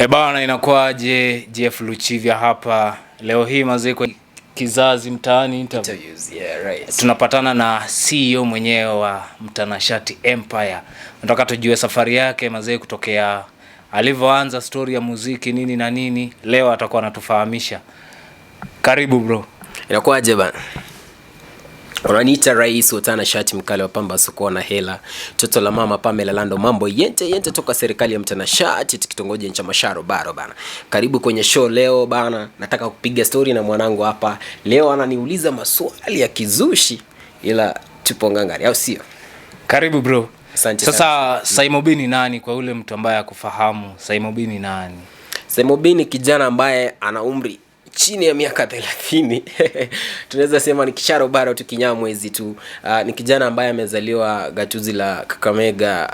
Bana, inakuaje? Jeff Luchivia hapa. Leo hii mazee kwa Kizazi Mtaani interviews. Yeah, right. Tunapatana na CEO mwenyewe wa Mtanashati Empire. Nataka tujue safari yake mazee kutokea alivyoanza story ya muziki nini na nini. Leo atakuwa anatufahamisha. Karibu bro. Inakuaje bana? Unaniita rais wa Mtanashati, mkali wa pamba soko na hela, toto la mama Pamela Lando, mambo yente toka serikali ya Mtanashati, kitongoji cha Masharo baro bana. Karibu kwenye show leo bana. Nataka kupiga story na mwanangu hapa. Leo ananiuliza maswali ya kizushi ila tupo ngangari, au sio? Karibu bro. Asante sasa sana. Saimo B ni nani kwa ule mtu ambaye akufahamu? Saimo B ni nani? Saimo B ni kijana ambaye ana umri chini ya miaka 30. Tunaweza sema ni kisharo bado tukinyaa mwezi tu. Ni kijana ambaye amezaliwa gatuzi la Kakamega,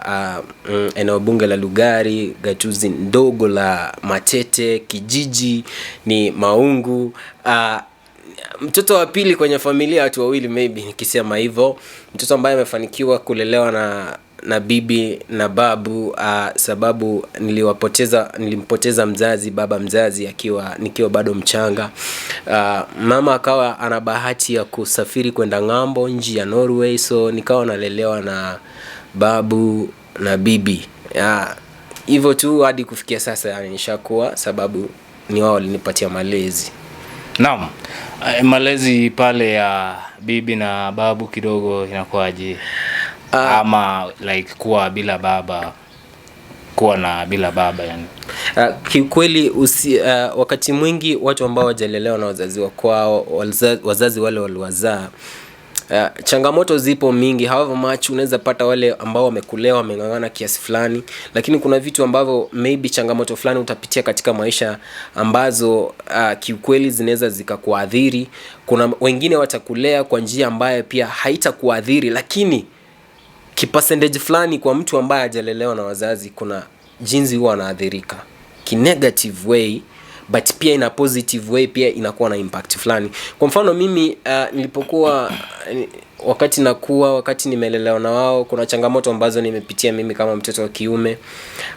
eneo bunge la Lugari, gatuzi ndogo la Matete, kijiji ni Maungu. Mtoto wa pili kwenye familia, watu wawili maybe nikisema hivyo. Mtoto ambaye amefanikiwa kulelewa na bibi na babu, sababu nilimpoteza mzazi, baba mzazi nikiwa bado mchanga. Mama akawa ana bahati ya kusafiri kwenda ng'ambo nje ya Norway, so nikawa nalelewa na babu na bibi. Hivyo tu hadi kufikia sasa nishakuwa, sababu ni wao walinipatia malezi. Naam. Malezi pale ya bibi na babu kidogo inakuwaje? Ama like kuwa bila baba, kuwa na bila baba yani. Kiukweli wakati mwingi watu ambao hawajalelewa na wazazi wao, wazazi wale waliwazaa, changamoto zipo mingi. However much unaweza pata wale ambao wamekulea wameng'ang'ana kiasi fulani, lakini kuna vitu ambavyo maybe changamoto fulani utapitia katika maisha ambazo kiukweli zinaweza zikakuadhiri. Kuna wengine watakulea kwa njia ambayo pia haitakuadhiri, lakini kipercentage fulani kwa mtu ambaye hajalelewa na wazazi, kuna jinsi huwa anaadhirika ki negative way, but pia in a positive way pia inakuwa na impact fulani. Kwa mfano mimi nilipokuwa wakati nimelelewa na wao, kuna changamoto ambazo nimepitia mimi kama mtoto wa kiume,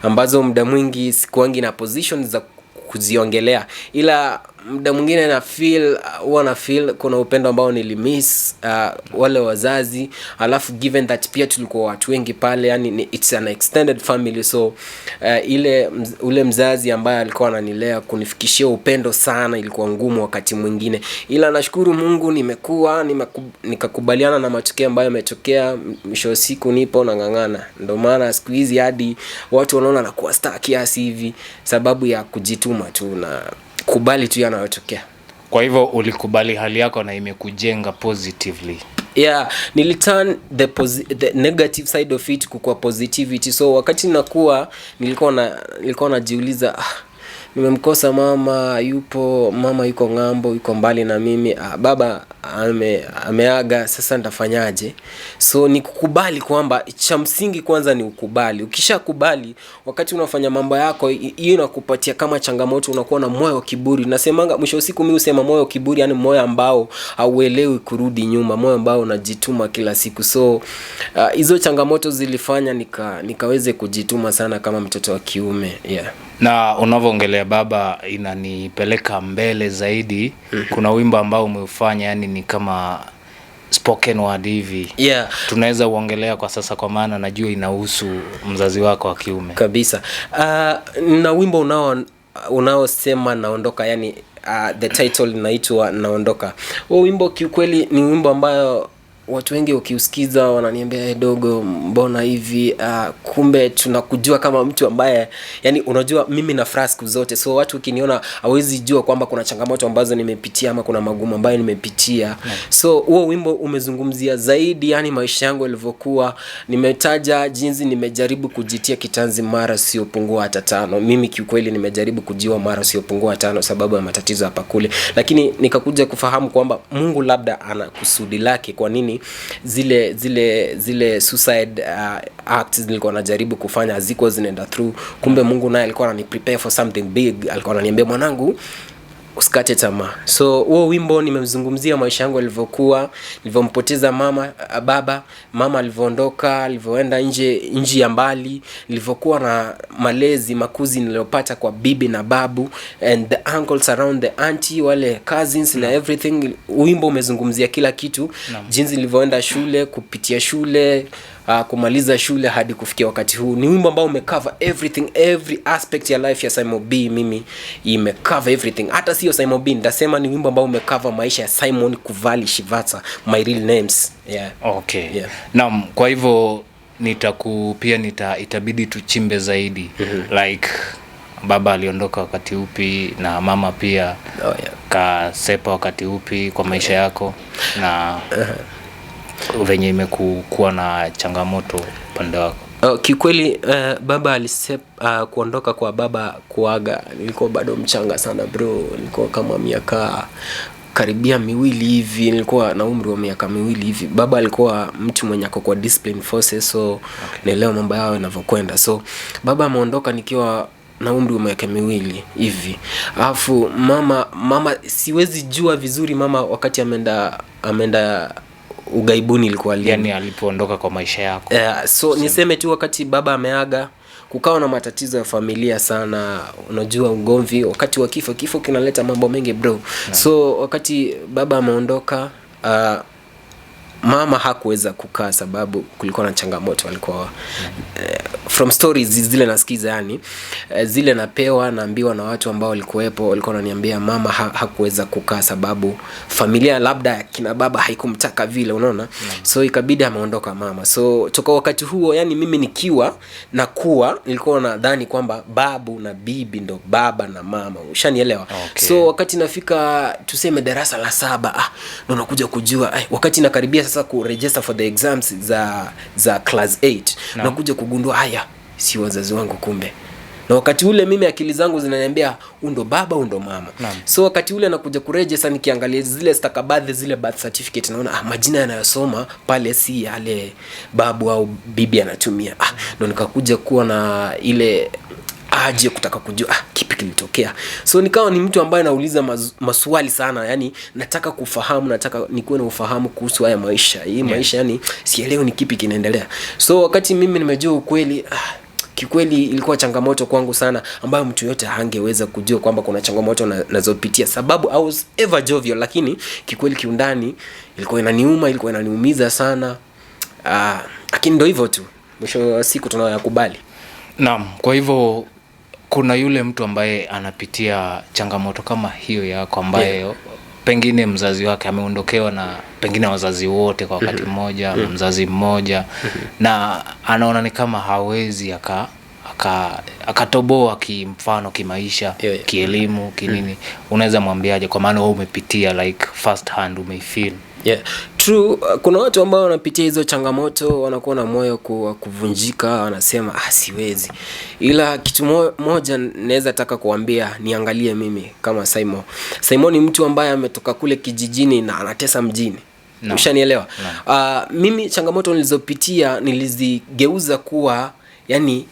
ambazo muda mwingi sikuangi na position za kuziongelea, ila muda mwingine na feel kuna upendo ambao nilimiss wale wazazi. Alafu given that pia tulikuwa watu wengi pale, yani it's an extended family, so ule mzazi ambaye alikuwa ananilea kunifikishia upendo sana ilikuwa ngumu wakati mwingine, ila nashukuru Mungu nikakubaliana na matokeo ambayo yametokea. Mwisho wa siku nipo na ngangana. Ndio maana siku hizi hadi watu wanaona na kuwa star kiasi hivi, sababu ya kujituma tu na kubali tu yanayotokea. Kwa hivyo ulikubali hali yako na imekujenga positively. Yeah, niliturn the negative side of it kuwa positivity. So wakati nilikuwa najiuliza, nimemkosa mama yuko ng'ambo, yuko mbali na mimi, baba ameaga, sasa nitafanyaje? So ni kukubali kwamba cha msingi kwanza ni ukubali. Ukishakubali, wakati unafanya mambo yako, hiyo inakupatia kama changamoto, unakuwa na moyo wa kiburi. Nasemanga mwisho wa siku mimi husema moyo wa kiburi, yani moyo ambao hauelewi kurudi nyuma, moyo ambao unajituma kila siku. So hizo changamoto zilifanya nikaweze kujituma sana kama mtoto wa kiume. Yeah. Na unavyoongelea baba inanipeleka mbele zaidi. Kuna wimbo ambao umeufanya, yani ni kama spoken word hivi. Yeah. Tunaweza uongelea kwa sasa, kwa maana najua inahusu mzazi wako wa kiume. Kabisa. Na wimbo unaosema naondoka, yani the title inaitwa Naondoka. Huo wimbo kiukweli ni wimbo ambayo watu wengi ukiusikiza wananiambia, dogo mbona hivi? Kumbe tunakujua kama mtu ambaye, yani unajua mimi na furaha siku zote. So watu ukiniona hawezi jua kwamba kuna changamoto ambazo nimepitia ama kuna magumu ambayo nimepitia. So huo wimbo umezungumzia zaidi yani maisha yangu yalivyokuwa. Nimetaja jinsi nimejaribu kujitia kitanzi mara siyopungua hata 5. Mimi kiukweli nimejaribu kujiwa mara siyopungua 5 sababu ya matatizo hapa kule. Lakini nikakuja kufahamu kwamba Mungu labda ana kusudi lake kwa nini zile suicide acts nilikuwa najaribu kufanya hazikuwa zinaenda through. Kumbe Mungu naye alikuwa anani prepare for something big. Alikuwa ananiambia, mwanangu, usikate tamaa. So huo wimbo nimemzungumzia maisha yangu yalivyokuwa, nilivyompoteza baba, mama alivyoondoka, alivyoenda nje ya mbali, nilivyokuwa na malezi makuzi niliyopata kwa bibi na babu, and the uncles around, the auntie, wale cousins na everything. Wimbo umezungumzia kila kitu, jinsi nilivyoenda shule, kupitia shule, kumaliza shule hadi kufikia wakati huu. Ni wimbo ambao umecover everything, every aspect ya life ya Simon B. Mimi imecover everything. Hata sio Simon B, nitasema ni wimbo ambao umecover maisha ya Simon Kuvali Shivatsa, my real names. Yeah. Okay. Yeah. Naam, kwa hivyo itabidi tuchimbe zaidi. Like baba aliondoka wakati upi na mama pia kasepa wakati upi kwa maisha yako, na venye imekuwa na changamoto upande wako? Kikweli baba kuondoka kwa baba kuaga, nilikuwa bado mchanga sana bro. Nilikuwa kama miaka karibia 2 hivi, nilikuwa na umri wa miaka 2 hivi. Baba alikuwa mtu mwenye ako kwa discipline forces, so naelewa mambo yao yanavyokwenda. So baba ameondoka nikiwa na umri wa miaka 2 hivi. Alafu mama siwezi jua vizuri mama wakati ameenda ugaibuni ilikuwa lini, yani alipoondoka kwa maisha yako. So niseme tu wakati baba ameaga kukawa na matatizo ya familia sana, unajua ugomvi wakati wa kifo kinaleta mambo mengi bro. So wakati baba ameondoka, mama hakuweza kukaa sababu kulikuwa na changamoto. Alikuwa from stories zile nasikiza, yani zile napewa naambiwa na watu ambao walikuwepo, walikuwa wananiambia mama hakuweza kukaa sababu familia labda kina baba haikumtaka vile, unaona. So ikabidi ameondoka mama. So toka wakati huo, yani mimi nikiwa nakuwa nilikuwa nadhani kwamba babu na bibi ndo baba na mama, ushanielewa. So wakati nafika tuseme darasa la 7 ndo nakuja kujua wakati nakaribia sasa kuregister for the exams za class 8 nakuja kugundua haya si wazazi wangu kumbe. Na wakati ule mimi akili zangu zinaniambia undo baba undo mama. So wakati ule nakuja kuregister, nikiangalia zile stakabadhi, zile birth certificate, naona majina yanayosoma pale si yale babu au bibi anatumia. Ndo nikakuja kuwa na ile aje kutaka kujua kipi kilitokea. So nikawa ni mtu ambaye nauliza maswali sana, yani nataka kufahamu, nataka nikuwe na ufahamu kuhusu haya maisha. Hii maisha yani sielewi ni kipi kinaendelea. So wakati mimi nimejua ukweli, kikweli ilikuwa changamoto kwangu sana, ambayo mtu yote hangeweza kujua kwamba kuna changamoto nazopitia, sababu I was ever jovial, lakini kikweli kiundani ilikuwa inaniuma, ilikuwa inaniumiza sana. Lakini ndio hivyo tu, mwisho wa siku tunayakubali. Naam, kwa hivyo kuna yule mtu ambaye anapitia changamoto kama hiyo yako, ambaye pengine mzazi wake ameondokewa na pengine wazazi wote kwa wakati mmoja, mzazi mmoja, na anaona ni kama hawezi akatoboa kimfano, kimaisha, kielimu, kinini. Unaweza mwambiaje, kwa maana wewe umepitia like first hand, umeifeel? True. Kuna watu ambao wanapitia hizo changamoto, wanakuwa na moyo kuvunjika, wanasema siwezi. Ila kitu moja naweza taka kuambia, niangalie mimi kama Simon ni mtu ambaye ametoka kule kijijini na anatesa mjini. Ushanielewa? Mimi changamoto nilizopitia nilizigeuza kuwa yani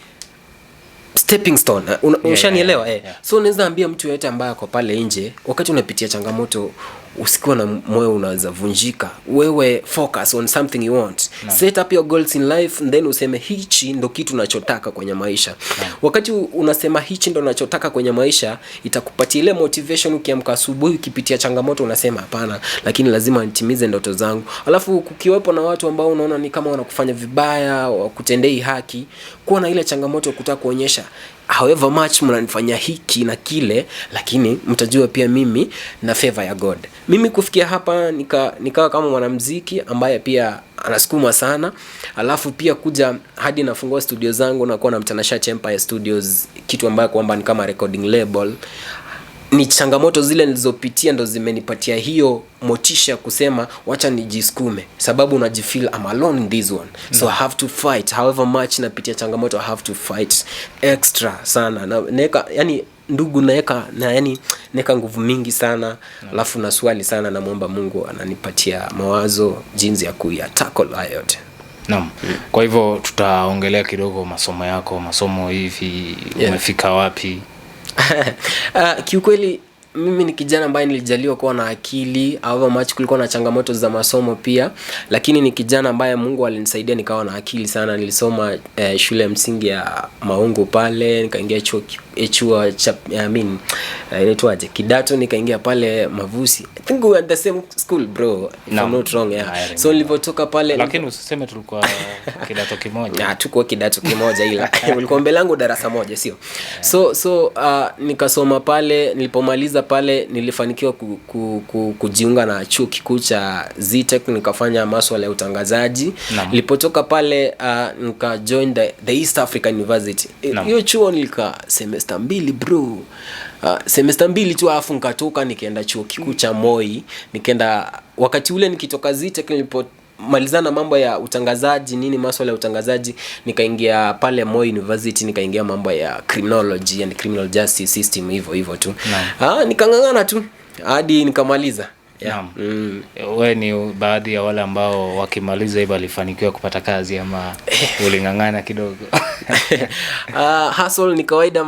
stepping stone. Ushanielewa? So naweza ambia mtu yeyote ambaye ako pale nje, wakati unapitia changamoto usikuwa na moyo unaweza vunjika. Wewe focus on something you want. Set up your goals in life, and then useme hichi ndo kitu unachotaka kwenye maisha. Wakati unasema hichi ndo unachotaka kwenye maisha, itakupatia ile motivation. Ukiamka asubuhi ukipitia changamoto unasema hapana, lakini lazima nitimize ndoto zangu. Alafu kukiwepo na watu ambao unaona ni kama wanakufanya vibaya, wakutendei haki, kuwa na ile changamoto kutaka kuonyesha however much mnanifanya hiki na kile, lakini mtajua pia mimi na favor ya God. Mimi kufikia hapa nikawa kama mwanamuziki ambaye pia anasukuma sana. Alafu pia kuja hadi nafungua studio zangu na kuwa na Mtanashati Empire Studios, kitu ambayo kwamba ni kama recording label. Ni changamoto zile nilizopitia ndo zimenipatia hiyo motisha kusema wacha nijisukume, sababu unajifeel I'm alone in this one. So I have to fight however much napitia changamoto, I have to fight extra sana. Na neka yani ndugu neka nguvu mingi sana. Alafu na swali sana, na muomba Mungu ananipatia mawazo jinsi ya kuyatackle hayo yote. Naam. Kwa hivyo tutaongelea kidogo masomo yako, masomo hivi umefika wapi? Kiukweli mimi ni kijana ambaye nilijaliwa kuwa na akili, however much kulikuwa na changamoto za masomo pia, lakini ni kijana ambaye Mungu alinisaidia nikawa na akili sana. Nilisoma shule ya msingi ya Maungu pale, nikaingia chuo inaitwaje, kidato, nikaingia pale Mavusi. I think we were at the same school bro, if I'm not wrong, yeah. So nilipotoka pale, lakini usiseme tulikuwa kidato kimoja. Tuko kidato kimoja ila ulikuwa mbele yangu darasa moja, sio? So nikasoma pale. Nilipomaliza pale nilifanikiwa kujiunga na chuo kikuu cha Zitech, nikafanya masuala ya utangazaji. Nilipotoka pale nika join the East African University. Hiyo chuo nilika semester 2 bro. Semester 2 tu, alafu nikatoka nikaenda chuo kikuu cha Moi. Nikaenda wakati ule nikitoka Zitech, nilipomalizana mambo ya utangazaji nini, masuala ya utangazaji, nikaingia pale Moi University, nikaingia mambo ya criminology and criminal justice system, hivyo tu. Nikangangana tu hadi nikamaliza. Wewe ni baadhi ya wale ambao wakimaliza hivyo walifanikiwa kupata kazi ama ulingangana kidogo? Hustle ni kawaida,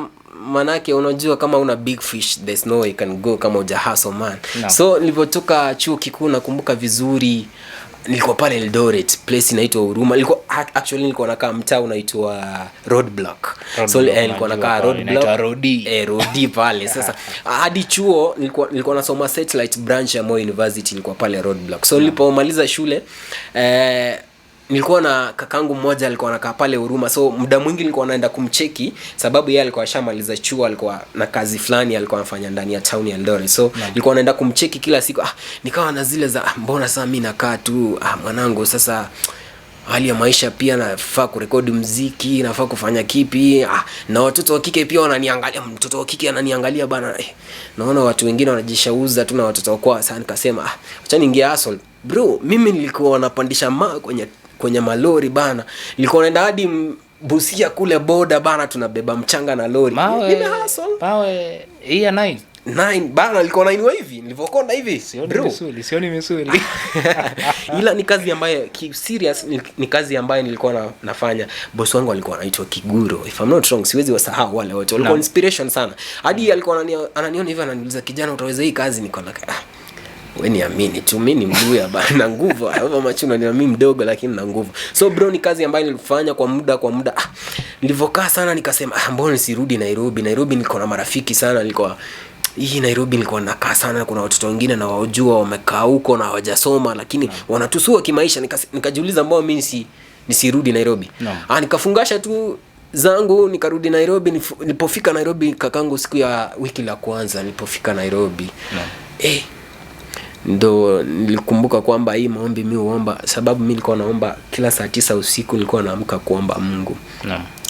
manake unajua kama una big fish there's no way you can go kama uja hustle man. So nilipotoka chuo kikuu nakumbuka vizuri, nilikuwa pale Eldoret, place inaitwa Huruma. Nilikuwa nakaa mtaa unaitwa Roadblock. So nilikuwa nakaa Roadblock, Rodi pale. Sasa hadi chuo nilikuwa nasoma satellite branch ya Moi University, nilikuwa pale Roadblock. So nilipomaliza shule nilikuwa na kakangu mmoja alikuwa anakaa pale Huruma. So muda mwingi nilikuwa naenda kumcheki, sababu yeye alikuwa ashamaliza chuo, alikuwa na kazi fulani alikuwa anafanya ndani ya town ya Eldoret. So nilikuwa naenda kumcheki kila siku. Nikawa na zile za mbona sasa mimi nakaa tu, mwanangu, sasa hali ya maisha pia, nafaa kurekodi muziki, nafaa kufanya kipi, na watoto wa kike pia wananiangalia, mtoto wa kike ananiangalia bana, naona watu wengine wanajishauza tu na watoto wao. Sana nikasema acha niingie hustle bro. Mimi nilikuwa napandisha kwenye malori bana, nilikuwa naenda hadi Busia kule boda bana, tunabeba mchanga na lori. Mimi hustle mawe hii ya 9 bana, nilikuwa 9 hivi nilivyokonda hivi bro, sioni misuli. Ila ni kazi ambayo serious, ni kazi ambayo nilikuwa nafanya. Boss wangu alikuwa anaitwa Kiguro, if I'm not wrong, siwezi wasahau wale wote, walikuwa inspiration sana. Hadi alikuwa ananiona hivi, ananiuliza, kijana utaweza hii kazi? Niko na wewe niamini tu, mimi ni mluya bana, na nguvu. Hapo machuna ni mimi mdogo lakini na nguvu. So bro, ni kazi ambayo nilifanya kwa muda. Nilivokaa sana nikasema mbona nisirudi Nairobi? Nairobi niko na marafiki sana, Nairobi nilikuwa nakaa sana, kuna watoto wengine na wajua wamekaa huko na hawajasoma lakini wanatusua kimaisha. Nikajiuliza mbona mimi nisirudi Nairobi? Nikafungasha tu zangu nikarudi Nairobi. Nilipofika Nairobi, kakangu, siku ya wiki la kwanza nilipofika Nairobi, ndo nilikumbuka kwamba hii maombi mimi huomba, sababu mimi nilikuwa naomba kila saa 9 usiku, nilikuwa naamka kuomba Mungu.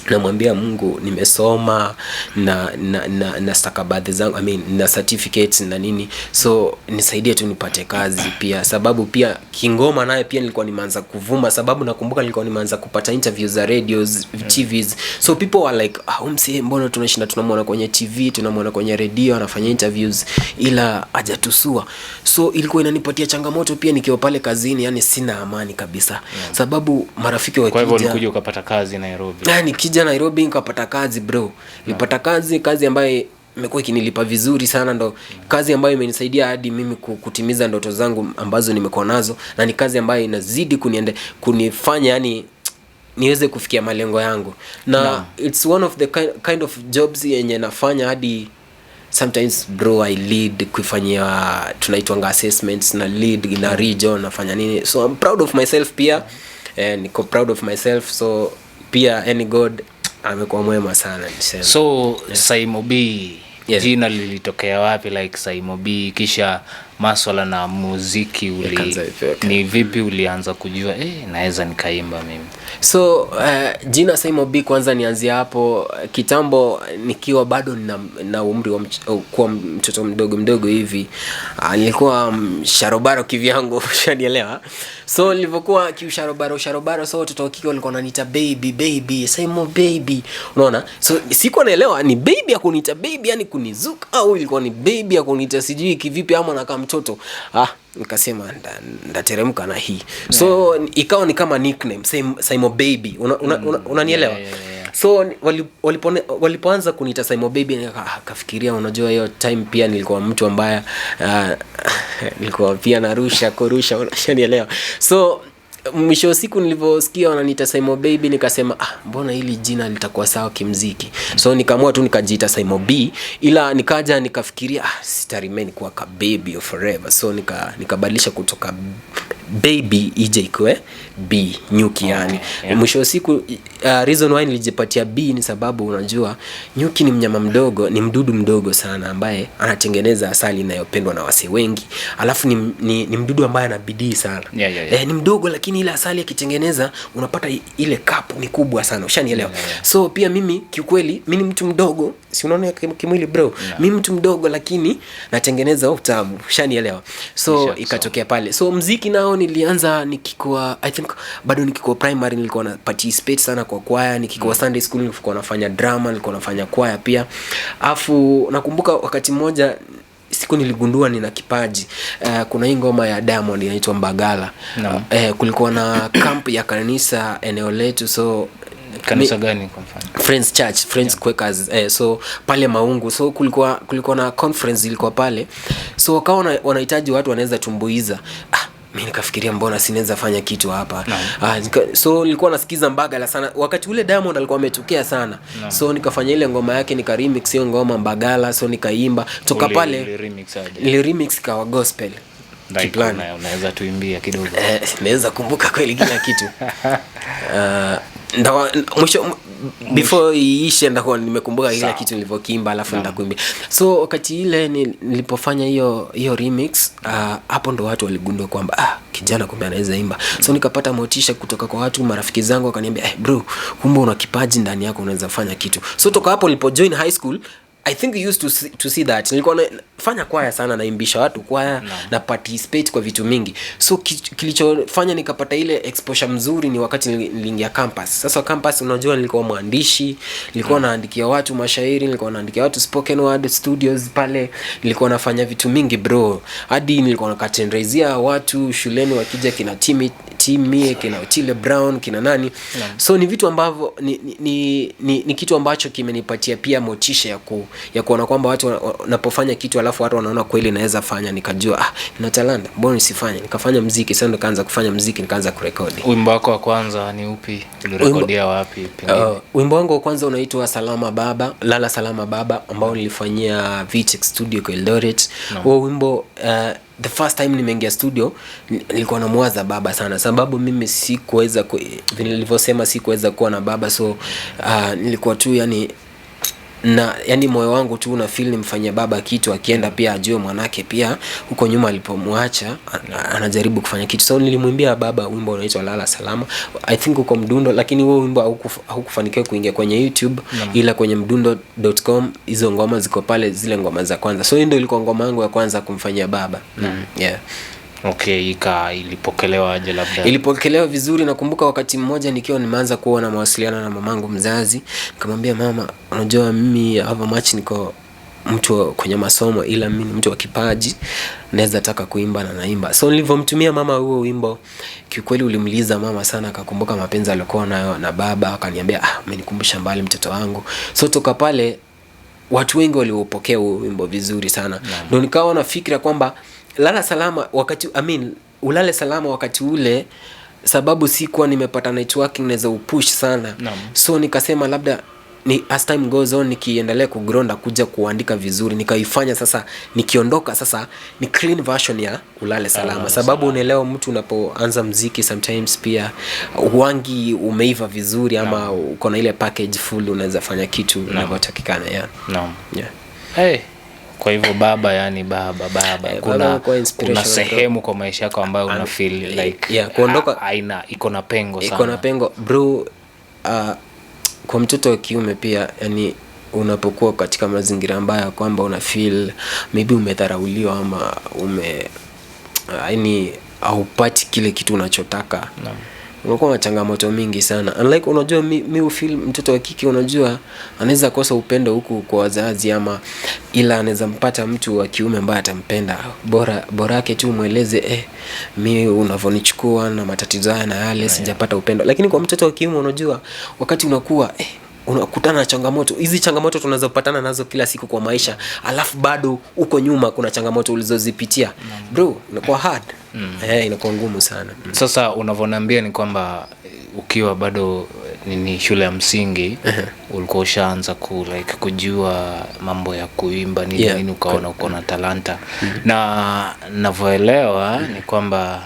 Namwambia Mungu nimesoma na stakabadhi zangu, na certificates na nini, so nisaidie tu nipate kazi pia, sababu pia kingoma naye pia nilikuwa nimeanza kuvuma, sababu nakumbuka nilikuwa nimeanza kupata interviews za radios, TVs. So people were like, msee mbona tunashinda tunamwona kwenye TV, tunamwona kwenye radio anafanya interviews ila hajatusua. So ilikuwa inanipatia changamoto pia nikiwa pale kazini, yani sina amani kabisa. Sababu marafiki wakija. Kwa hivyo ulikuja ukapata kazi Nairobi? Nikija Nairobi nikapata kazi bro. Nilipata kazi ambayo imekuwa ikinilipa vizuri sana, ndo kazi ambayo imenisaidia hadi mimi kutimiza ndoto zangu ambazo nimekuwa nazo, na ni kazi ambayo inazidi kunifanya yani niweze kufikia malengo yangu. Na it's one of the kind of jobs yenye nafanya hadi sometimes bro I lead kufanyia tunaitwanga assessments, na lead in a region, nafanya nini. So I'm proud of myself pia, niko proud of myself. So pia any God amekuwa mwema sana niseme. So Saimo B, jina lilitokea wapi? Like Saimo B, kisha masuala na muziki ni vipi ulianza kujua naweza nikaimba mimi? So jina Saimo B kwanza nianzia hapo kitambo, nikiwa bado na umri wa kuwa mtoto mdogo hivi. Nilikuwa sharobaro kivyangu, ushanielewa. So nilipokuwa kiusharobaro, so watoto wa kike walikuwa wananiita baby, Saimo baby, unaona. So sikuwa naelewa ni baby ya kuniita baby yani kunizuka, au ilikuwa ni baby ya kuniita sijui kivipi ama na kama mtoto. Nikasema ndateremka na hii. So ikawa ni kama nickname Saimo baby, unanielewa? So walipoanza kuniita Saimo Baby nikafikiria, unajua hiyo time pia nilikuwa mtu ambaye nilikuwa pia kurusha unashanielewa. So mwisho wa siku nilivyosikia wananiita Saimo Baby nikasema mbona hili jina litakuwa sawa kimziki. So nikaamua tu nikajiita Saimo B, ila nikaja nikafikiria sita remain kuwa ka baby forever. So nikabadilisha kutoka baby ije ikuwe B, nyuki yani. Mwisho wa siku reason why nilijipatia B ni sababu unajua nyuki ni mnyama mdogo, ni mdudu mdogo sana ambaye anatengeneza asali inayopendwa na wase wengi. Alafu ni mdudu ambaye ana bidii sana. Ni mdogo lakini ile asali akitengeneza unapata ile kapu ni kubwa sana. Ushanielewa? So pia mimi kiukweli mimi ni mtu mdogo, si unaona kimwili bro. Mimi mtu mdogo lakini natengeneza utamu. Ushanielewa? So ikatokea pale. So muziki nao nilianza nikikuwa I think bado nikikuwa primary nilikuwa na participate sana kwa choir, nikikuwa Sunday school nilikuwa nafanya drama, nilikuwa nafanya choir pia. Afu nakumbuka wakati mmoja siku niligundua nina kipaji. Kuna hii ngoma ya Diamond inaitwa Mbagala. Kulikuwa na camp ya kanisa eneo letu. So kanisa gani kwa mfano? Friends Church, Friends Quakers. So pale Maungu. So kulikuwa na conference ilikuwa pale. So wakawa wanahitaji watu wanaweza tumbuiza. Mimi nikafikiria mbona sinaweza fanya kitu hapa. So nilikuwa nasikiza Mbagala sana. Wakati ule Diamond alikuwa ametokea sana. So nikafanya ile ngoma yake nika remix hiyo ngoma Mbagala. So nikaimba. Toka pale ile remix kawa gospel. Kiplani unaweza tuimbia kidogo? Naweza kumbuka kweli kila kitu. Mwisho before iishe ndakuwa nimekumbuka kila kitu nilivyokiimba alafu nitakuimbia. So wakati ile nilipofanya hiyo remix, hapo ndo watu waligundua kwamba kijana kumbe anaweza imba. So nikapata motisha kutoka kwa watu, marafiki zangu wakaniambia bro, kumbe una kipaji ndani yako, unaweza fanya kitu. So toka hapo nilipo join high school, I think you used to see that. Nilikuwa nafanya kwaya sana, naimbisha watu kwaya na participate kwa vitu mingi. So kilichofanya nikapata ile exposure mzuri ni wakati niliingia campus. Sasa campus unajua nilikuwa mwandishi, nilikuwa naandikia watu mashairi, nilikuwa naandikia watu spoken word studios pale, nilikuwa nafanya vitu mingi bro. Hadi nilikuwa nakatendraizia watu shuleni wakija kina Timmy, kina Otile Brown, kina nani. So ni vitu ambavyo ni kitu ambacho kimenipatia pia motisha ya kuona kwamba watu wanapofanya kitu alafu watu wanaona kweli naweza fanya. Nikajua nina talanta, mbona nisifanye? Nikafanya muziki. Sasa nikaanza kufanya muziki, nikaanza kurekodi. Wimbo wako wa kwanza ni upi? Ulirekodia wapi? Wimbo wangu wa kwanza unaitwa Salama Baba, Lala Salama Baba, ambao nilifanyia VTech Studio kwa Eldoret. Huo wimbo the first time nimeingia studio nilikuwa namwaza baba sana, sababu mimi sikuweza nilivyosema sikuweza kuwa na baba. So nilikuwa tu yani moyo wangu tu una feel nimfanyia baba kitu, akienda pia ajue mwanake pia huko nyuma alipomwacha anajaribu kufanya kitu. So nilimwimbia baba wimbo unaitwa Lala Salama, I think uko Mdundo, lakini huo wimbo haukufanikiwa kuingia kwenye YouTube ila kwenye mdundo.com hizo ngoma ziko pale, zile ngoma za kwanza. So ndio ilikuwa ngoma yangu ya kwanza kumfanyia baba. Okay, ilipokelewa aje? Labda ilipokelewa vizuri. Nakumbuka wakati mmoja nikiwa nimeanza kuona mawasiliano na mamangu mzazi, nikamwambia mama, unajua mimi hapa much niko mtu kwenye masomo, ila mimi ni mtu wa kipaji, naweza taka kuimba na naimba. So nilivyomtumia mama huo wimbo, kiukweli ulimliza mama sana, akakumbuka mapenzi alikuwa nayo na baba, akaniambia umenikumbusha mbali mtoto wangu. So toka pale watu wengi waliopokea huo wimbo vizuri sana. Ndio nikawa na fikra kwamba Lala Salama ulale salama wakati ule, sababu sikuwa nimepata networking naweza upush sana. So nikasema labda ni as time goes on nikiendelea kugronda kuja kuandika vizuri, nikaifanya sasa nikiondoka sasa ni clean version ya Ulale Salama. Sababu unaelewa mtu unapoanza muziki sometimes pia wangi umeiva vizuri ama uko na ile package full, unaweza fanya kitu unavyotakikana. Kwa hivyo baba, yani baba kuna sehemu kwa maisha yako ambayo una feel like kuondoka iko na pengo sana. Iko na pengo bro. Kwa mtoto wa kiume pia, yani unapokuwa katika mazingira ambayo kwamba una feel maybe umedharauliwa ama yani haupati kile kitu unachotaka, unakuwa na changamoto mingi sana. Unlike unajua mimi ufeel mtoto wa kike, unajua anaweza kosa upendo huku kwa wazazi ama, ila anaweza mpata mtu wa kiume ambaye atampenda. Bora yake tu mueleze mimi unavonichukua na matatizo haya na yale, sijapata upendo. Lakini kwa mtoto wa kiume unajua wakati unakuwa unakutana na changamoto. Hizi changamoto tunazopatana nazo kila siku kwa maisha, alafu bado uko nyuma kuna changamoto ulizozipitia. Bro, inakuwa hard. Inakuwa ngumu sana. Sasa unavyoniambia ni kwamba ukiwa bado ni shule ya msingi ulikuwa ushaanza kujua mambo ya kuimba nini ukaona uko na talanta. Na ninavyoelewa ni kwamba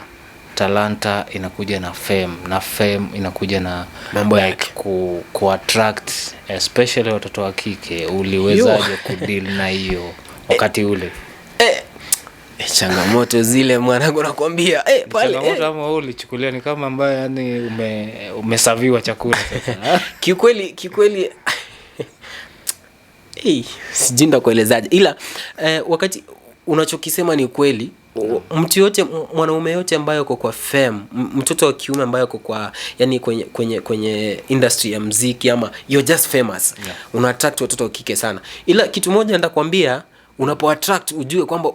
talanta inakuja na fame inakuja na mambo ku attract especially watoto wa kike. Uliwezaje kudeal na hiyo wakati ule? Changamoto zile mwanangu nakwambia pale changamoto ama ulichukulia ni kama ambaye yani umesaviwa chakula sasa? Kikweli sijinda kuelezaje, ila wakati unachokisema ni kweli. Mtu yote, mwanaume yote ambaye yuko kwa fame, mtoto wa kiume ambaye yuko kwa yani kwenye industry ya muziki, ama you're just famous, una attract watoto wa kike sana. Ila kitu moja nitakwambia, unapo attract ujue kwamba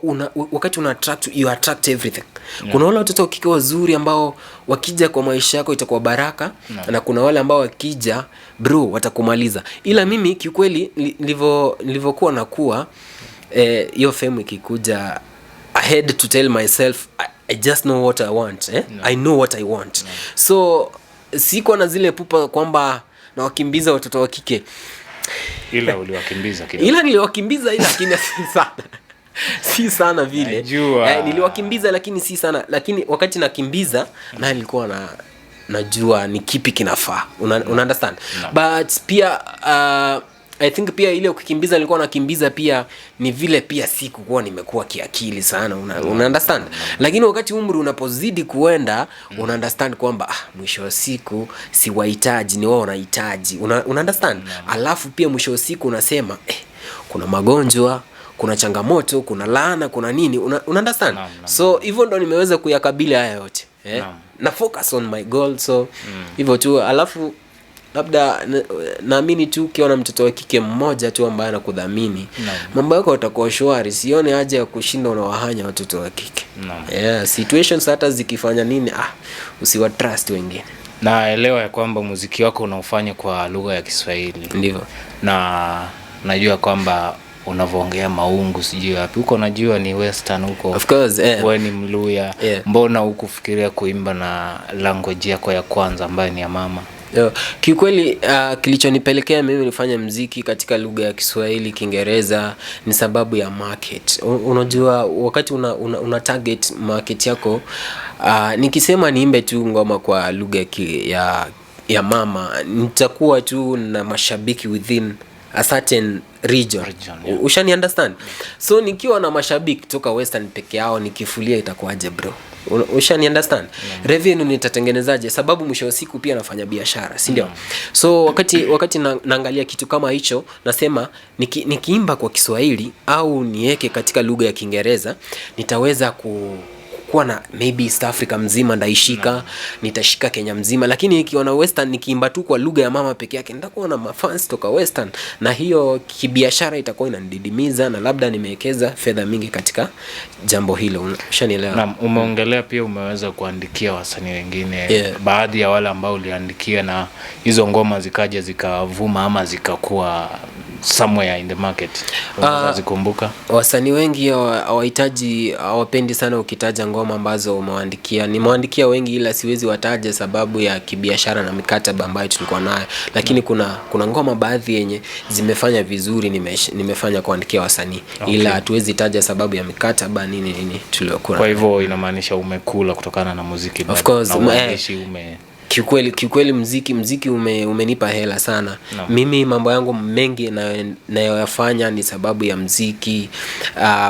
wakati una attract you attract everything. Kuna wale watoto wa kike wazuri ambao wakija kwa maisha yako itakuwa baraka, na kuna wale ambao wakija bro watakumaliza. Ila mimi kikweli nilivyokuwa nakuwa hiyo fame ikikuja, I had to tell myself I just know what I want. I know what I want. So siko na zile pupa kwamba na wakimbiza watoto wa kike. Ila uliwakimbiza kidogo. Ila niliwakimbiza, ila lakini si sana vile. Niliwakimbiza lakini si sana. Lakini wakati nakimbiza na nilikuwa najua ni kipi kinafaa. Una understand? But pia I think pia ile ukikimbiza nilikuwa nakimbiza pia ni vile pia sikuwa nimekuwa kiakili sana. Una understand? Lakini wakati umri unapozidi kuenda, una understand kwamba mwisho wa siku si wahitaji, ni wao wanahitaji. Una understand? Alafu pia mwisho wa siku unasema kuna magonjwa, kuna changamoto, kuna laana, kuna nini. Una understand? So hivyo ndo nimeweza kuyakabili haya yote. Na focus on my goal. So hivyo tu. Alafu labda naamini tu ukiona mtoto wa kike mmoja tu ambaye anakudhamini, mambo yako yatakuwa shwari. Sione haja ya kushinda unawahanya watoto wa kike. Situations hata zikifanya nini, usiwa trust wengine. Naelewa ya kwamba muziki wako unaufanya kwa lugha ya Kiswahili. Ndivyo. Na najua kwamba unavyoongea maungu sijui wapi huko, najua ni western huko. Of course, wewe ni Mluya. Mbona hukufikiria kuimba na language yako ya kwanza ambayo ni ya mama? Kikweli kilichonipelekea mimi nifanye muziki katika lugha ya Kiswahili, Kiingereza ni sababu ya market. Unajua wakati una target market yako, nikisema niimbe tu ngoma kwa lugha ya mama, nitakuwa tu na mashabiki within a certain region. Ushani understand? So nikiwa na mashabiki kutoka western peke yao nikifulia itakuwaje bro? Ushani understand? Revenue nitatengenezaje? Sababu mwisho wa siku pia nafanya biashara, si ndio? So wakati naangalia kitu kama hicho, nasema nikiimba kwa Kiswahili au niweke katika lugha ya Kiingereza, nitaweza kuwa na maybe East Africa mzima ndaishika, nitashika Kenya mzima. Lakini nikiwa na western nikiimba tu kwa lugha ya mama peke yake, nitakuwa na mafans toka western, na hiyo kibiashara itakuwa inanididimiza, na labda nimewekeza fedha mingi katika jambo hilo. Ushanielewa? Naam, umeongelea pia umeweza kuandikia wasanii wengine. Baadhi ya wale ambao uliandikia na hizo ngoma zikaja zikavuma ama zikakuwa somewhere in the market, unaweza zikumbuka? Wasanii wengi hawapendi sana ukitaja ngoma ambazo umewaandikia. Nimewaandikia wengi ila siwezi wataja sababu ya kibiashara na mikataba ambayo tulikuwa nayo. Lakini kuna ngoma baadhi yenye zimefanya vizuri nimefanya kuandikia wasanii. Ila hatuwezi taja sababu ya mikataba nini tuliokuwa. Kwa hivyo inamaanisha umekula kutokana na muziki. Of course, Kikweli muziki umenipa hela sana. Mimi mambo yangu mengi nayoyafanya ni sababu ya muziki,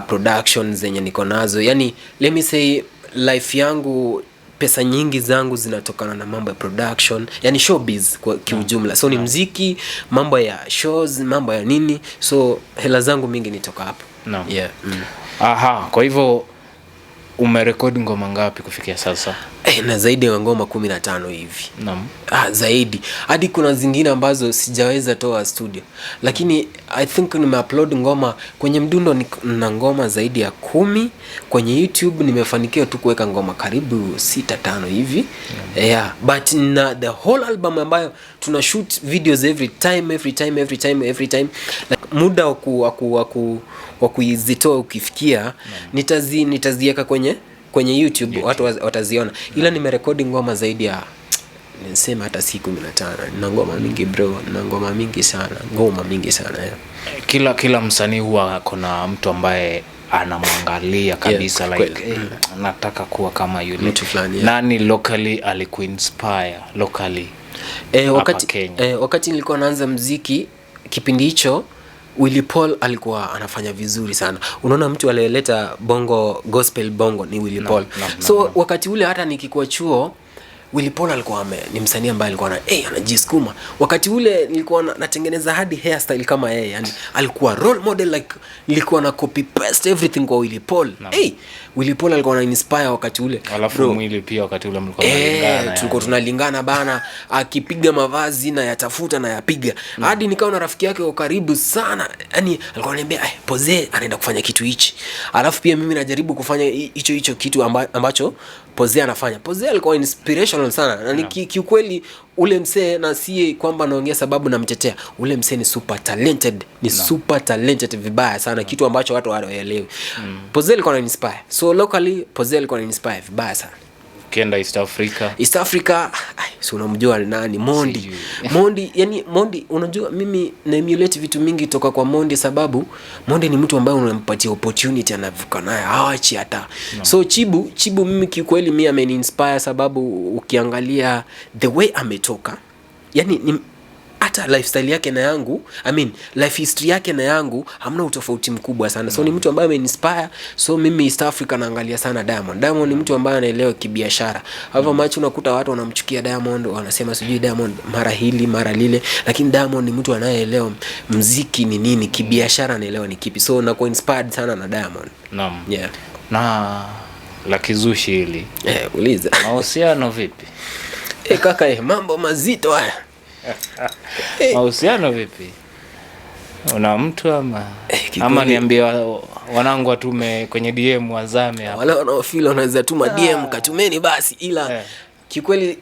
production zenye niko nazo. Yani let me say life yangu, pesa nyingi zangu zinatokana na mambo ya production, yani showbiz kwa kiujumla. So ni muziki, mambo ya shows, mambo ya nini. So hela zangu mingi nitoka hapo. Kwa hivyo Umerekodi ngoma ngapi kufikia sasa? Na zaidi ya ngoma 15 hivi. Naam. Zaidi. Hadi kuna zingine ambazo sijaweza toa studio. Lakini I think nimeupload ngoma kwenye Mdundo na ngoma zaidi ya 10. Kwenye YouTube nimefanikiwa tu kuweka ngoma karibu 6-5 hivi. But na the whole album ambayo tuna shoot videos every time. Like, muda wa kuizitoa ukifikia, nitaziweka kwenye YouTube, watu wataziona. Ila nimerekodi ngoma zaidi ya nisema hata si 15. Na ngoma mingi bro, na ngoma mingi sana. Kila msanii huwa kuna mtu ambaye anamwangalia kabisa, nataka kuwa kama yule mtu fulani. Nani locally alikuinspire locally? Wakati nilikuwa naanza muziki kipindi hicho, Willy Paul alikuwa anafanya vizuri sana. Unaona, mtu aliyeleta bongo, gospel bongo ni Willy Paul. Wakati ule hata nikikuwa chuo, Willy Paul alikuwa ni msanii ambaye alikuwa anajisukuma. Wakati ule nilikuwa natengeneza hadi hairstyle kama yeye. Yani alikuwa role model, like nilikuwa na copy paste everything kwa Willy Paul. Willy Paul alikuwa na inspire wakati ule. Alafu mwili pia wakati ule mlikuwa mnalingana. Tulikuwa tunalingana bana, akipiga mavazi na yatafuta na yapiga. Hadi nikawa na rafiki yake wa karibu sana. Yani alikuwa ananiambia, Poze anaenda kufanya kitu hichi. Alafu pia mimi najaribu kufanya hicho kitu ambacho Poze anafanya. Poze alikuwa inspirational sana. Na kiukweli ule msee, na si kwamba naongea sababu namtetea, ule msee ni super talented, super talented vibaya sana, kitu ambacho watu hawaelewi. Poze alikuwa ana inspire. So locally Poze alikuwa ana inspire vibaya sana. Kenda East Africa, si unamjua nani? Mondi. Yani Mondi, unajua mimi na emulate vitu mingi toka kwa Mondi, sababu Mondi ni mtu ambaye unampatia opportunity, anavuka naye haachi hata. So Chibu mimi kikweli mimi ameni-inspire, sababu ukiangalia the way ametoka, yani hata lifestyle yake na yangu, life history yake na yangu hamna utofauti mkubwa sana. So ni mtu ambaye ameninspire. So mimi East Africa naangalia sana Diamond. Diamond ni mtu ambaye anaelewa kibiashara. Hapo macho unakuta watu wanamchukia Diamond, wanasema sijui Diamond mara hili mara lile, lakini Diamond ni mtu anayeelewa muziki ni nini, kibiashara anaelewa ni kipi. So nakuwa inspired sana na Diamond. Naam. Na la kizushi hili. Uliza. Mahusiano vipi? Kaka, mambo mazito haya. Mahusiano vipi? Una mtu ama niambie wanangu watume kwenye DM wazame hapa. Wale wanaofeel wanaweza tuma DM, katumeni basi. Ila kikweli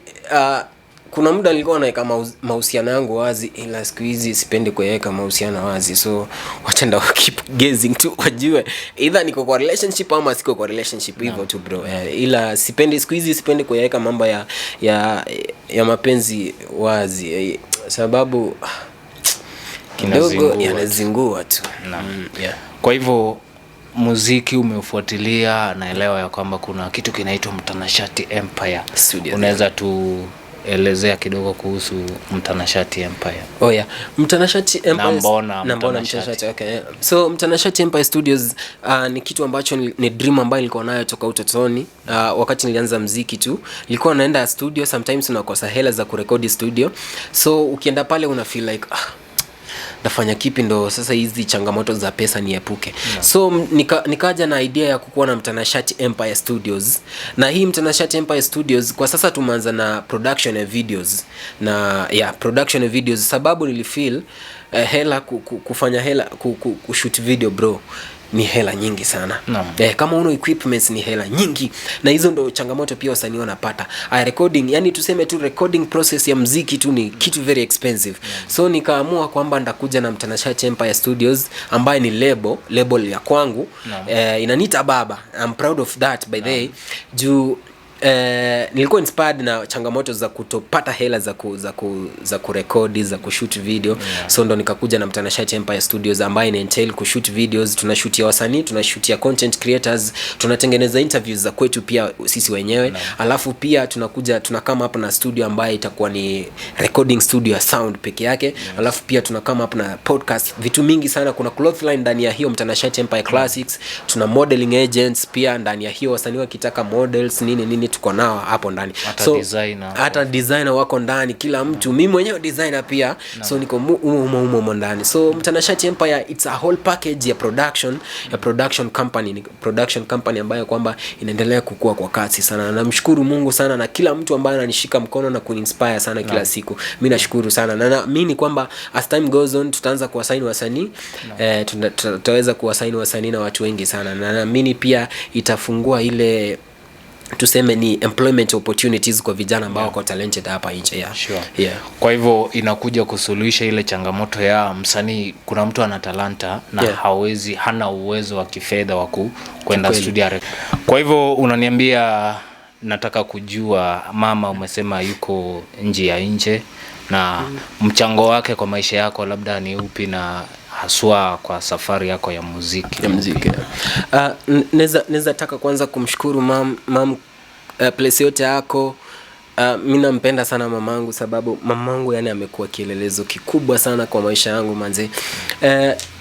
kuna muda nilikuwa naweka mahusiano yangu wazi, ila siku hizi sipendi kuweka mahusiano wazi. So watenda keep gazing tu, wajue either niko kwa relationship ama siko kwa relationship, hivyo tu bro. Ila siku hizi sipendi kuweka mambo ya mapenzi wazi, sababu kidogo yanazingua tu. Kwa hivyo muziki umeufuatilia, naelewa ya kwamba kuna kitu kinaitwa Mtanashati Empire Studios. Unaweza tuelezea kidogo kuhusu Mtanashati Empire? Mtanashati Empire. Na mbona Mtanashati? Okay. So Mtanashati Empire Studios ni kitu ambacho ni dream ambayo nilikuwa nayo toka utotoni. Wakati nilianza muziki tu, nilikuwa naenda studio, sometimes unakosa hela za kurekodi studio. So ukienda pale una feel like nafanya kipi ndo sasa hizi changamoto za pesa niepuke. So nikaja na idea ya kukuwa na Mtanashati Empire Studios. Na hii Mtanashati Empire Studios kwa sasa tumeanza na production ya videos. Production ya videos, sababu nilifeel hela kufanya hela kushoot video bro ni hela nyingi sana. Kama uno equipments ni hela nyingi, na hizo ndo changamoto pia wasanii wanapata. Recording, yani tuseme tu recording process ya muziki tu ni kitu very expensive. So nikaamua kwamba ndakuja na Mtanashati Empire Studios ambaye ni label ya kwangu. Inaniita baba. I'm proud of that by the way. Nilikuwa inspired na changamoto za kutopata hela za kurekodi, za kushoot video. So ndo nikakuja na Mtanashati Empire Studios ambaye ina entail kushoot videos, tunashootia wasanii, tunashootia content creators, tunatengeneza interviews za kwetu pia sisi wenyewe. Alafu pia tunakama hapa na studio ambaye itakuwa ni recording studio ya sound peke yake. Alafu pia tunakama hapa na podcast, vitu mingi sana. Kuna cloth line ndani ya hiyo Mtanashati Empire Classics, tuna modeling agents pia ndani ya hiyo, wasanii wakitaka models nini wenye tuko nao hapo ndani. Hata designer wako ndani, kila mtu. Mimi mwenyewe designer pia. So niko umo ndani. So Mtanashati Empire, it's a whole package ya production company ambayo kwamba inaendelea kukua kwa kasi sana. Namshukuru Mungu sana na kila mtu ambaye ananishika mkono na kuninspire sana kila siku. Mimi nashukuru sana. Na naamini kwamba as time goes on tutaanza kuwasaini wasanii, tutaweza kuwasaini wasanii na watu wengi sana. Na naamini pia itafungua ile tuseme ni employment opportunities kwa vijana ambao wako talented hapa nje. Sure. Kwa hivyo inakuja kusuluhisha ile changamoto ya msanii, kuna mtu ana talanta na hana uwezo wa kifedha wa kwenda studio. Kwa hivyo unaniambia, nataka kujua, mama umesema yuko nje na mchango wake kwa maisha yako labda ni upi, na haswa kwa safari yako ya muziki? Neza taka kwanza kumshukuru mam place yote yako. Mimi nampenda sana mamangu, sababu mamangu yani amekuwa kielelezo kikubwa sana kwa maisha yangu manze.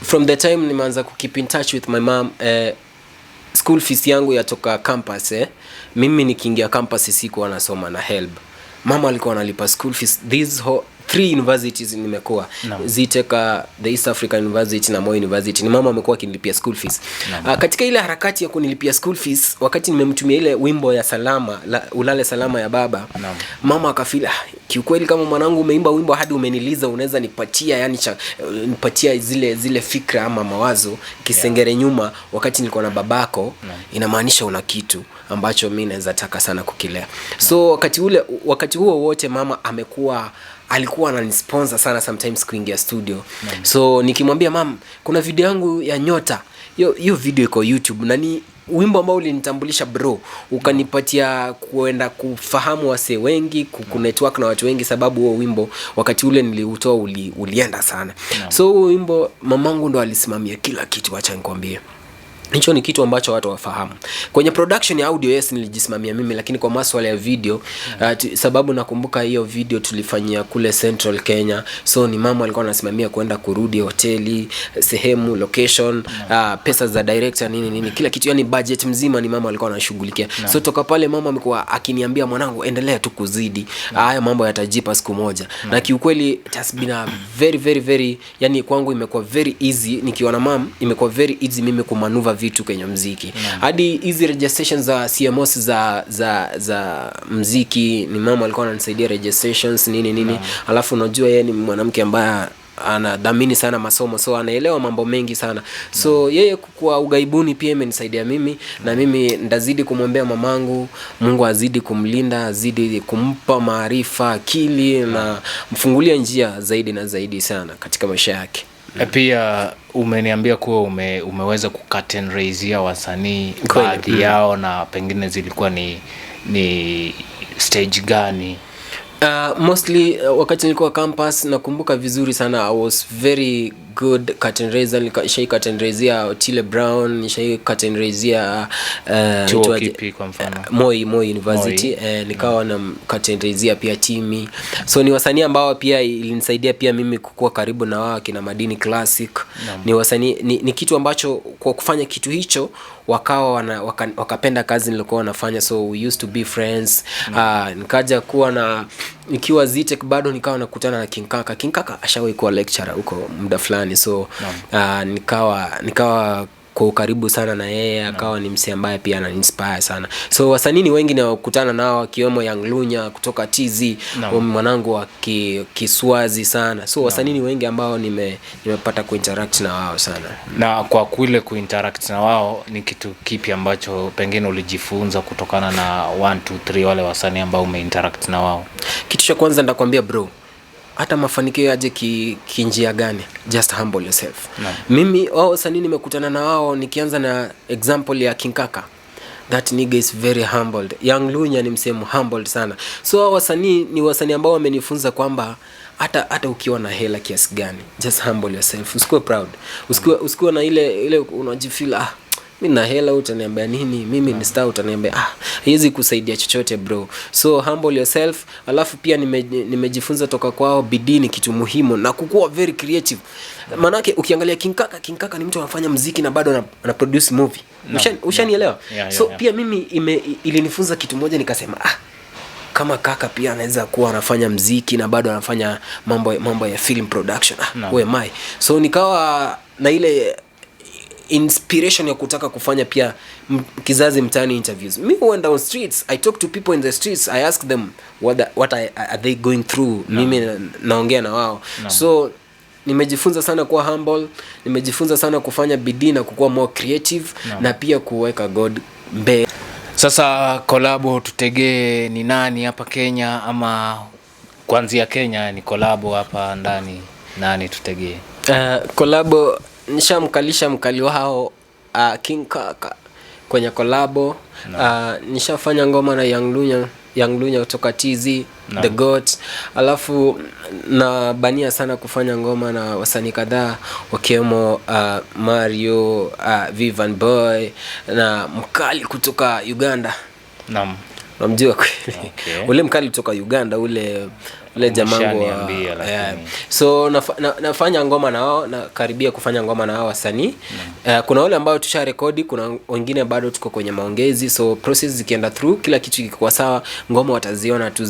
From the time nimeanza ku keep in touch with my mom, school fees yangu yatoka campus. Mimi nikiingia campus sikuwa nasoma na HELB. Mama alikuwa analipa school fees. These 3 universities nimekuwa Ziteka, the East African University na Moi University, ni mama amekuwa akinilipia school fees. Katika ile harakati ya kunilipia school fees, wakati nimemtumia ile wimbo ya Salama, Ulale Salama ya baba, mama akafila, kiukweli kama mwanangu umeimba wimbo hadi umeniliza, unaweza nipatia yani nipatia zile fikra ama mawazo kisengere nyuma wakati nilikuwa na babako, inamaanisha una kitu ambacho mimi naweza taka sana kukilea. So wakati huo wote mama alikuwa ananisponsor sana sometimes kuingia studio. So nikimwambia mam, kuna video yangu ya Nyota, hiyo video iko YouTube, na ni wimbo ambao ulinitambulisha bro, ukanipatia kuenda kufahamu wase wengi, kunetwork na watu wengi, sababu huo wimbo wakati ule niliutoa ulienda sana. So huo wimbo mamangu ndo alisimamia kila kitu, acha nikwambie. Hicho ni kitu ambacho watu wafahamu. Kwenye production ya audio nilijisimamia mimi, lakini kwa masuala ya video sababu nakumbuka hiyo video tulifanyia kule Central Kenya. So ni mama alikuwa anasimamia kwenda kurudi hoteli, sehemu, location, pesa za director nini kila kitu, yani budget mzima ni mama alikuwa anashughulikia. So toka pale mama amekuwa akiniambia, mwanangu endelea tu kuzidi, haya mambo yatajipa siku moja. Na kiukweli it has been a very very very, yani kwangu imekuwa very easy nikiwa na mama, imekuwa very easy mimi kumanuva vitu kwenye muziki. Hadi hizi registrations za CMOs za muziki ni mama alikuwa ananisaidia registrations nini. Alafu unajua yeye ni mwanamke ambaye anadhamini sana masomo, so anaelewa mambo mengi sana. So yeye kwa ugaibuni pia imenisaidia mimi, na mimi ndazidi kumwombea mamangu, Mungu azidi kumlinda, azidi kumpa maarifa, akili, na mfungulia njia zaidi na zaidi sana katika maisha yake. Pia umeniambia kuwa umeweza kucurtain raise wasanii baadhi yao, na pengine zilikuwa ni stage gani? Mostly wakati nilikuwa campus nakumbuka vizuri sana, I was very good curtain raiser. Nishai curtain raise Otile Brown, nishai curtain raise kwa mfano Moi University, nikawa na curtain raise pia Timi. So ni wasanii ambao pia ilinisaidia pia mimi kukua karibu na wao, kina Madini Classic. Ni wasanii ni kitu ambacho kwa kufanya kitu hicho wakawa wakapenda kazi nilikuwa nafanya, so we used to be friends. Nikaja kuwa na nikiwa Zitek bado nikawa nakutana na Kinkaka ashawahi kuwa lecturer huko muda fulani, so nikawa kwa karibu sana na yeye, akawa ni msee ambaye pia ananinspire sana. So wasanii wengi nakutana nao akiwemo Young Lunya kutoka TZ, mwanangu wa Kiswazi sana. So wasanii wengi ambao nimepata kuinteract na wao sana. Na kwa kule kuinteract na wao, ni kitu kipi ambacho pengine ulijifunza kutokana na 1 2 3 wale wasanii ambao umeinteract na wao? Kitu cha kwanza ndakwambia bro, hata mafanikio yaje kinjia gani, just humble yourself. Mimi wasanii nimekutana na wao, nikianza na example ya Kinkaka, that nigga is very humbled. Young Lunya ni msemo humbled sana. So wasanii ni wasanii ambao wamenifunza kwamba hata ukiwa na hela kiasi gani, just humble yourself. Usikuwe proud, usikuwe na ile unajifeel mimi na hela utaniambia nini, mimi ni star utaniambia hizi kusaidia chochote bro. So humble yourself. Alafu pia nimejifunza toka kwao bidii ni kitu muhimu na kukuwa very creative. Manake ukiangalia King Kaka ni mtu anafanya muziki na bado ana produce movie. Ushanielewa? So pia mimi ilinifunza kitu moja, nikasema kama Kaka pia anaweza kuwa anafanya muziki na bado anafanya mambo ya film production. Who am I? So nikawa na ile inspiration ya kutaka kufanya pia kizazi mtani interviews. Me went down streets, I talk to people in the streets, I ask them what are they going through. Mimi naongea na wao. So nimejifunza sana kuwa humble, nimejifunza sana kufanya bidii na kukuwa more creative na pia kuweka God mbele. Sasa collabo tutegee ni nani hapa Kenya, ama kuanzia Kenya ni collabo hapa ndani nani tutegee? Collabo nishamkalisha mkali wao King Kaka kwenye collabo. Nishafanya ngoma na Young Lunya kutoka TZ, The Goat. Alafu na bania sana kufanya ngoma na wasanii kadhaa wakiwemo Mario, Vivan Boy na mkali kutoka Uganda. Naam. Namjua kweli. Okay. Ule mkali kutoka Uganda ule jamangu. So nafanya ngoma na wao, na karibia kufanya ngoma na wao wasanii. Kuna wale ambao tusha rekodi, kuna wengine bado tuko kwenye maongezi. So process zikienda through, kila kitu kiko sawa, ngoma wataziona tu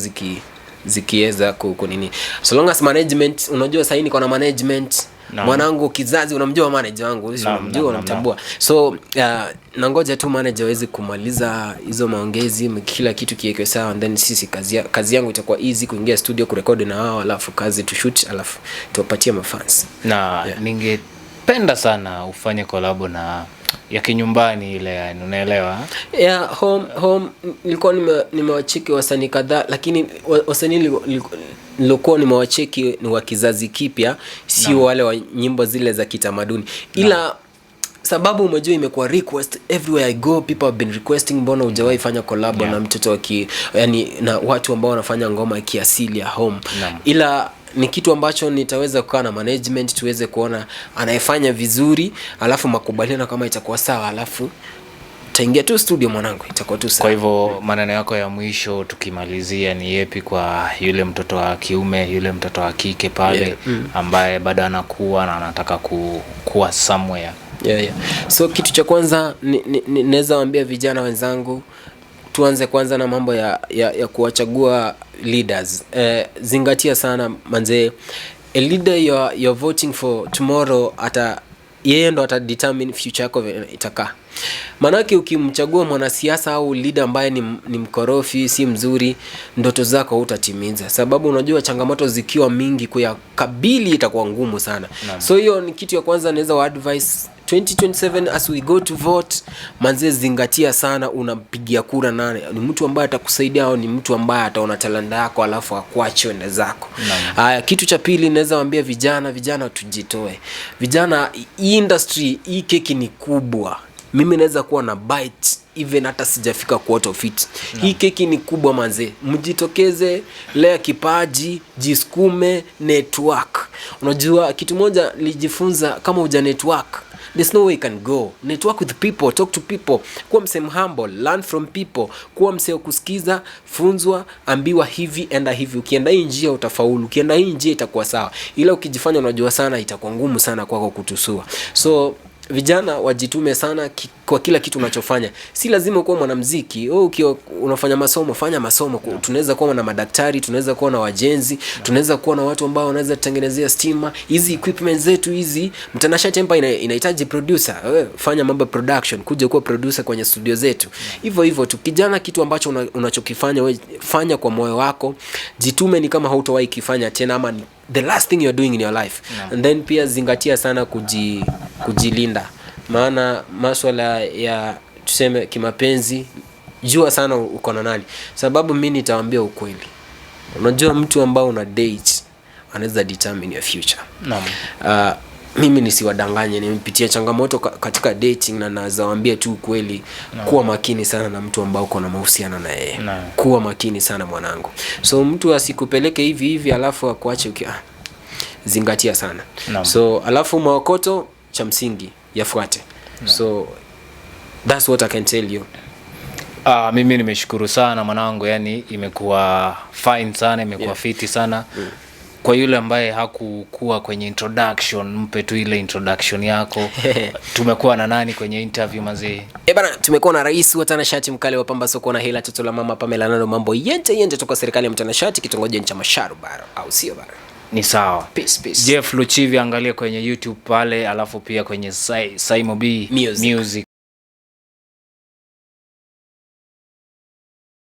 zikiweza kunini. So long as management, unajua sasa niko na management. Mwanangu kizazi unamjua manager wangu, unamjua, unamtambua. So nangoja tu manager aweze kumaliza hizo maongezi, kila kitu kiwekwe sawa, and then sisi kazi yangu itakuwa easy kuingia studio kurekodi na wao, alafu kazi to shoot, alafu tuwapatie mafans. Ningependa sana ufanye collab na ya kinyumbani ile, yani unaelewa? Home nilikuwa nimewacheki wasanii kadhaa, lakini wasanii nilikuwa nimewacheki ni wa kizazi kipya, sio wale wa nyimbo zile za kitamaduni. Ila sababu umejua imekuwa request everywhere I go, people have been requesting, mbona hujawahi fanya collab na mtoto yani na watu ambao wanafanya ngoma kiasili ya home. Ila ni kitu ambacho nitaweza kukaa na management tuweze kuona anayefanya vizuri, alafu makubaliano kama itakuwa sawa, alafu taingia tu studio mwanangu, itakuwa tu sawa. Kwa hivyo maneno yako ya mwisho tukimalizia ni yepi kwa yule mtoto wa kiume, yule mtoto wa kike pale ambaye bado anakuwa na anataka kuwa somewhere? So kitu cha kwanza naweza waambia vijana wenzangu, tuanze kwanza na mambo ya kuwachagua leaders. Zingatia sana manze, a leader you're voting for tomorrow, yeye ndo determine future yako itakaa. Manake ukimchagua mwanasiasa au leader ambaye ni mkorofi, si mzuri, ndoto zako hutatimiza. Sababu unajua changamoto zikiwa mingi kuyakabili itakuwa ngumu sana. So hiyo ni kitu ya kwanza naweza wa advice. 2027 as we go to vote, manze zingatia sana unampigia kura nani. Ni mtu ambaye atakusaidia au ni mtu ambaye ataona talanta yako alafu akuache ende zako. Kitu cha pili naweza waambia vijana tujitoe. Vijana, industry hii keki ni kubwa. Mimi naweza kuwa na bite even hata sijafika quarter of it. Hii keki ni kubwa manze. Mjitokeze, lea kipaji, jisukume, network. Unajua kitu moja nilijifunza, kama uja network, there's no way you can go. Network with people, talk to people, kuwa mse humble, learn from people, kuwa mse kusikiza, funzwa, ambiwa hivi enda hivi. Ukienda hii njia utafaulu, ukienda hii njia itakuwa sawa. Ila ukijifanya unajua sana itakuwa ngumu sana kwako kutusua. So vijana wajitume sana kwa kila kitu unachofanya. Si lazima kuwa mwanamuziki. Ukiwa unafanya masomo, fanya masomo. Tunaweza kuwa na madaktari, tunaweza kuwa na wajenzi, tunaweza kuwa na watu ambao wanaweza tengenezea stima. Hizi equipment zetu hizi, Mtanashati Empire inahitaji producer. Fanya mambo production, kuja kuwa producer kwenye studio zetu. Hivyo tu kijana, kitu ambacho unachokifanya wewe fanya kwa moyo wako. Jitume ni kama hautowahi kifanya tena, ama the last thing you're doing in your life. And then pia zingatia sana kujilinda. Maana masuala ya tuseme kimapenzi, jua sana uko na nani. Sababu mimi nitawaambia ukweli. Unajua mtu ambao una date anaweza determine your future. Mimi nisiwadanganye, nimepitia changamoto katika dating na nazawaambia tu ukweli. Kuwa makini sana na mtu ambao uko na mahusiano na yeye. Kuwa makini sana mwanangu. So mtu asikupeleke hivi alafu akuache zingatia sana. So alafu maokoto cha msingi yafuate. So That's what I can tell you. Mimi nimeshukuru sana mwanangu, yani imekuwa fine sana, imekuwa fiti sana. Kwa yule ambaye hakukuwa kwenye introduction, mpe tu ile introduction yako. Tumekuwa na nani kwenye interview mazee? Bana, tumekuwa na rais wa Tanashati mkali wa pamba soko na hela toto la mama Pamela Nano, mambo yente toka serikali ya Mtanashati, kitongoji cha Masharu bara, au sio bana? Ni sawa. Peace. Jeff Luchivi angalia kwenye YouTube pale, alafu pia kwenye Saimo B Music.